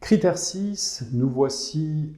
Critère 6, nous voici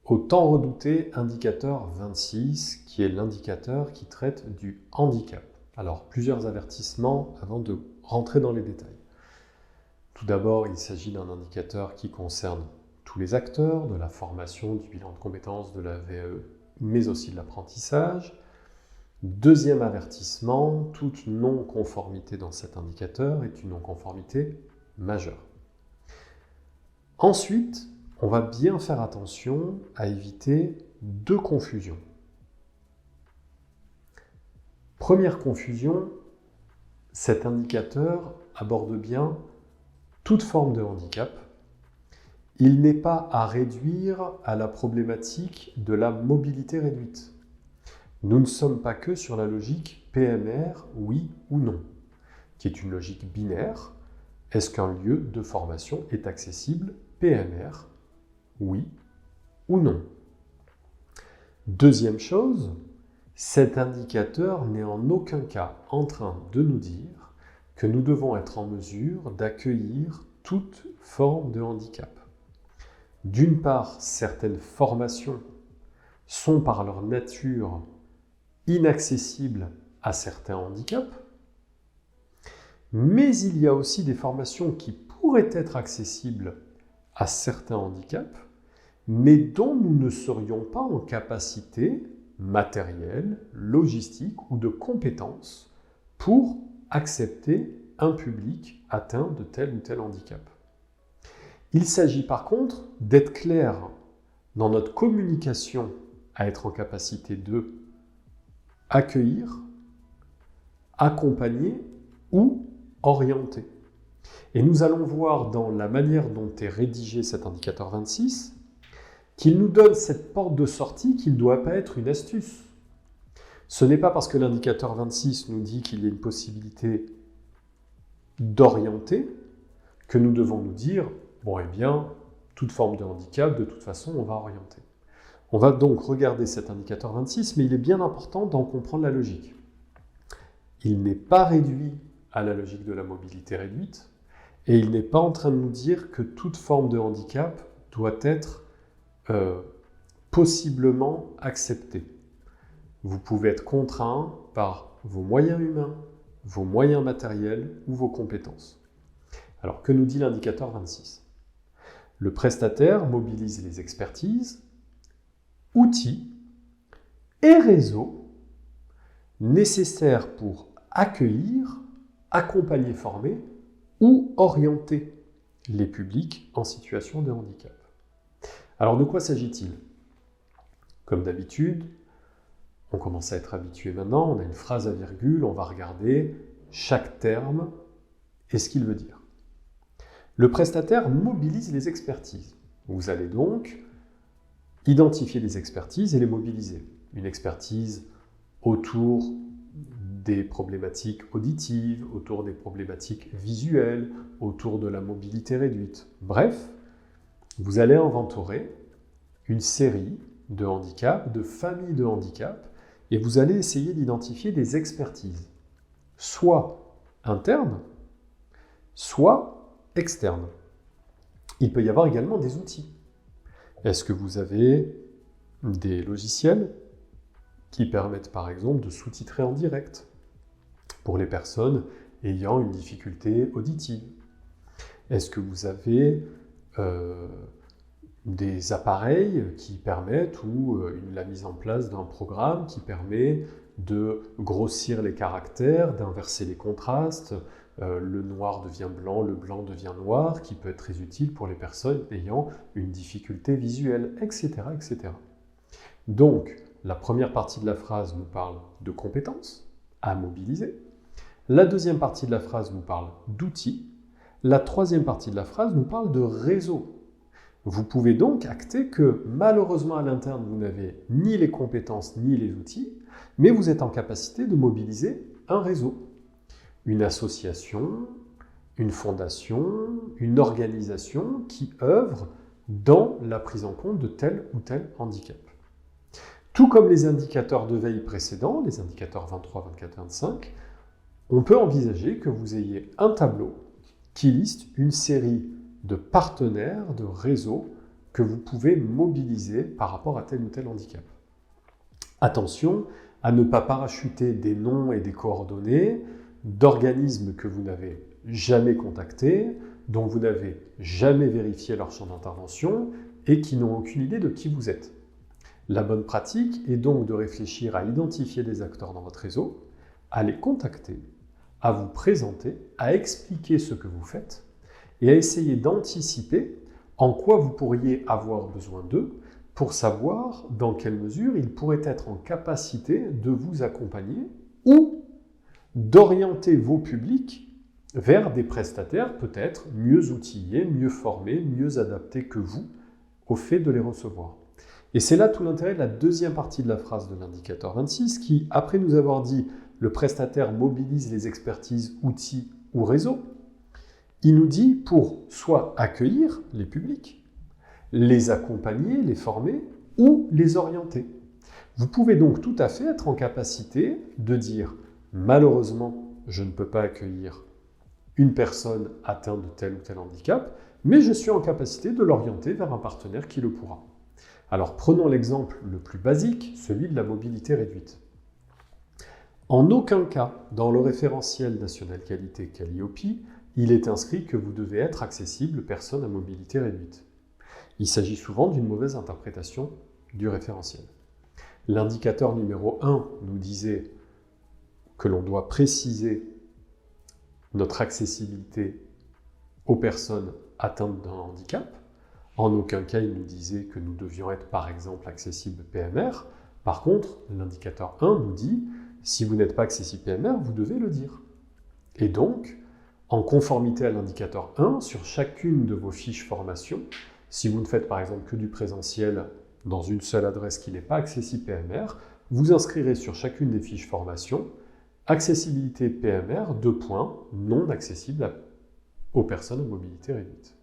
au tant redouté indicateur 26, qui est l'indicateur qui traite du handicap. Alors, plusieurs avertissements avant de rentrer dans les détails. Tout d'abord, il s'agit d'un indicateur qui concerne tous les acteurs, de la formation, du bilan de compétences, de la VAE, mais aussi de l'apprentissage. Deuxième avertissement, toute non-conformité dans cet indicateur est une non-conformité majeure. Ensuite, on va bien faire attention à éviter deux confusions. Première confusion, cet indicateur aborde bien toute forme de handicap. Il n'est pas à réduire à la problématique de la mobilité réduite. Nous ne sommes pas que sur la logique PMR, oui ou non, qui est une logique binaire. Est-ce qu'un lieu de formation est accessible PMR, oui ou non? Deuxième chose, cet indicateur n'est en aucun cas en train de nous dire que nous devons être en mesure d'accueillir toute forme de handicap. D'une part, certaines formations sont par leur nature inaccessibles à certains handicaps, mais il y a aussi des formations qui pourraient être accessibles à certains handicaps, mais dont nous ne serions pas en capacité matérielle, logistique ou de compétences pour accepter un public atteint de tel ou tel handicap. Il s'agit par contre d'être clair dans notre communication à être en capacité de accueillir, accompagner ou orienter. Et nous allons voir dans la manière dont est rédigé cet indicateur 26 qu'il nous donne cette porte de sortie qui ne doit pas être une astuce. Ce n'est pas parce que l'indicateur 26 nous dit qu'il y a une possibilité d'orienter que nous devons nous dire « bon, eh bien, toute forme de handicap, de toute façon, on va orienter ». On va donc regarder cet indicateur 26, mais il est bien important d'en comprendre la logique. Il n'est pas réduit à la logique de la mobilité réduite, et il n'est pas en train de nous dire que toute forme de handicap doit être possiblement acceptée. Vous pouvez être contraint par vos moyens humains, vos moyens matériels ou vos compétences. Alors, que nous dit l'indicateur 26 ? Le prestataire mobilise les expertises, outils et réseaux nécessaires pour accueillir, accompagner, former ou orienter les publics en situation de handicap. Alors, de quoi s'agit-il ? Comme d'habitude, on commence à être habitué maintenant, on a une phrase à virgule, on va regarder chaque terme et ce qu'il veut dire. Le prestataire mobilise les expertises. Vous allez donc identifier les expertises et les mobiliser. Une expertise autour des problématiques auditives, autour des problématiques visuelles, autour de la mobilité réduite. Bref, vous allez inventorer une série de handicaps, de familles de handicaps, et vous allez essayer d'identifier des expertises, soit internes, soit externes. Il peut y avoir également des outils. Est-ce que vous avez des logiciels qui permettent par exemple de sous-titrer en direct pour les personnes ayant une difficulté auditive? Est-ce que vous avez des appareils qui permettent ou la mise en place d'un programme qui permet de grossir les caractères, d'inverser les contrastes, le noir devient blanc, le blanc devient noir, qui peut être très utile pour les personnes ayant une difficulté visuelle, etc., etc. Donc, la première partie de la phrase nous parle de compétences à mobiliser. La deuxième partie de la phrase nous parle d'outils. La troisième partie de la phrase nous parle de réseau. Vous pouvez donc acter que malheureusement à l'interne, vous n'avez ni les compétences ni les outils, mais vous êtes en capacité de mobiliser un réseau. Une association, une fondation, une organisation qui œuvre dans la prise en compte de tel ou tel handicap. Tout comme les indicateurs de veille précédents, les indicateurs 23, 24, 25, on peut envisager que vous ayez un tableau qui liste une série de partenaires, de réseaux que vous pouvez mobiliser par rapport à tel ou tel handicap. Attention à ne pas parachuter des noms et des coordonnées d'organismes que vous n'avez jamais contactés, dont vous n'avez jamais vérifié leur champ d'intervention et qui n'ont aucune idée de qui vous êtes. La bonne pratique est donc de réfléchir à identifier des acteurs dans votre réseau, à les contacter, à vous présenter, à expliquer ce que vous faites et à essayer d'anticiper en quoi vous pourriez avoir besoin d'eux pour savoir dans quelle mesure ils pourraient être en capacité de vous accompagner ou d'orienter vos publics vers des prestataires peut-être mieux outillés, mieux formés, mieux adaptés que vous au fait de les recevoir. Et c'est là tout l'intérêt de la deuxième partie de la phrase de l'indicateur 26 qui, après nous avoir dit le prestataire mobilise les expertises, outils ou réseaux, il nous dit pour soit accueillir les publics, les accompagner, les former ou les orienter. Vous pouvez donc tout à fait être en capacité de dire « malheureusement, je ne peux pas accueillir une personne atteinte de tel ou tel handicap, mais je suis en capacité de l'orienter vers un partenaire qui le pourra ». Alors prenons l'exemple le plus basique, celui de la mobilité réduite. En aucun cas, dans le référentiel national qualité Calliope, il est inscrit que vous devez être accessible personne à mobilité réduite. Il s'agit souvent d'une mauvaise interprétation du référentiel. L'indicateur numéro 1 nous disait que l'on doit préciser notre accessibilité aux personnes atteintes d'un handicap. En aucun cas, il nous disait que nous devions être, par exemple, accessibles PMR. Par contre, l'indicateur 1 nous dit, si vous n'êtes pas accessible PMR, vous devez le dire. Et donc, en conformité à l'indicateur 1, sur chacune de vos fiches formation, si vous ne faites par exemple que du présentiel dans une seule adresse qui n'est pas accessible PMR, vous inscrirez sur chacune des fiches formation accessibilité PMR, non accessible aux personnes à mobilité réduite.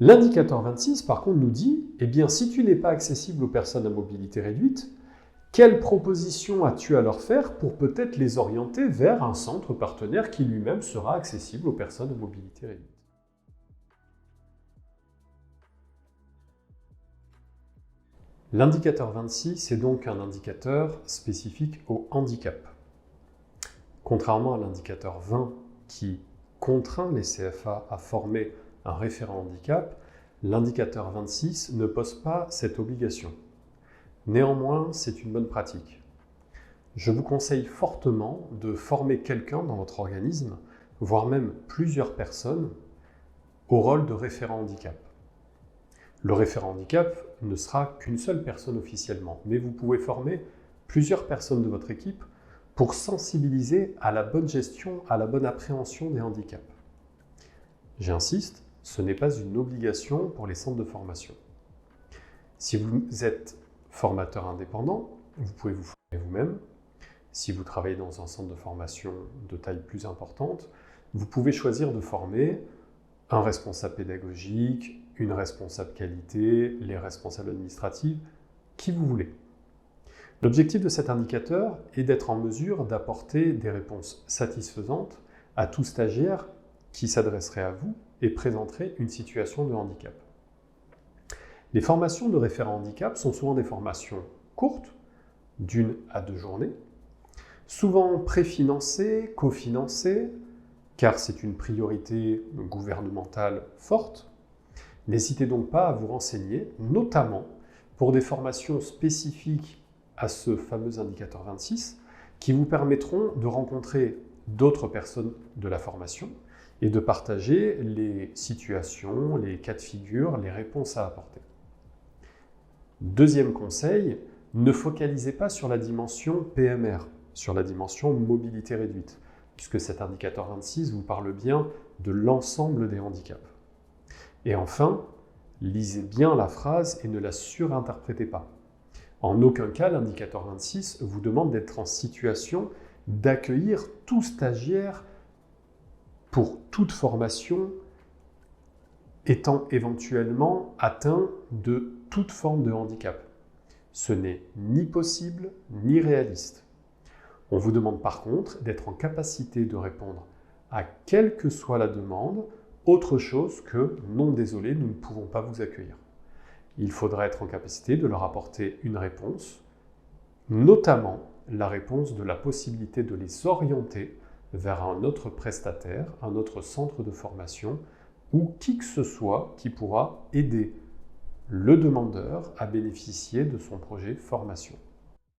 L'indicateur 26, par contre, nous dit, eh bien, si tu n'es pas accessible aux personnes à mobilité réduite, quelle proposition as-tu à leur faire pour peut-être les orienter vers un centre partenaire qui lui-même sera accessible aux personnes à mobilité réduite? L'indicateur 26 est donc un indicateur spécifique au handicap. Contrairement à l'indicateur 20 qui contraint les CFA à former un référent handicap, l'indicateur 26 ne pose pas cette obligation. Néanmoins, c'est une bonne pratique. Je vous conseille fortement de former quelqu'un dans votre organisme, voire même plusieurs personnes, au rôle de référent handicap. Le référent handicap ne sera qu'une seule personne officiellement, mais vous pouvez former plusieurs personnes de votre équipe pour sensibiliser à la bonne gestion, à la bonne appréhension des handicaps. J'insiste, ce n'est pas une obligation pour les centres de formation. Si vous êtes formateur indépendant, vous pouvez vous former vous-même. Si vous travaillez dans un centre de formation de taille plus importante, vous pouvez choisir de former un responsable pédagogique, une responsable qualité, les responsables administratifs, qui vous voulez. L'objectif de cet indicateur est d'être en mesure d'apporter des réponses satisfaisantes à tout stagiaire qui s'adresserait à vous et présenterait une situation de handicap. Les formations de référent handicap sont souvent des formations courtes, d'1 à 2 journées, souvent préfinancées, cofinancées, car c'est une priorité gouvernementale forte. N'hésitez donc pas à vous renseigner, notamment pour des formations spécifiques à ce fameux indicateur 26, qui vous permettront de rencontrer d'autres personnes de la formation et de partager les situations, les cas de figure, les réponses à apporter. Deuxième conseil, ne focalisez pas sur la dimension PMR, sur la dimension mobilité réduite, puisque cet indicateur 26 vous parle bien de l'ensemble des handicaps. Et enfin, lisez bien la phrase et ne la surinterprétez pas. En aucun cas, l'indicateur 26 vous demande d'être en situation d'accueillir tout stagiaire pour toute formation étant éventuellement atteint de toute forme de handicap. Ce n'est ni possible ni réaliste. On vous demande par contre d'être en capacité de répondre à quelle que soit la demande autre chose que « non, désolé, nous ne pouvons pas vous accueillir ». Il faudra être en capacité de leur apporter une réponse, notamment la réponse de la possibilité de les orienter vers un autre prestataire, un autre centre de formation ou qui que ce soit qui pourra aider le demandeur à bénéficier de son projet formation.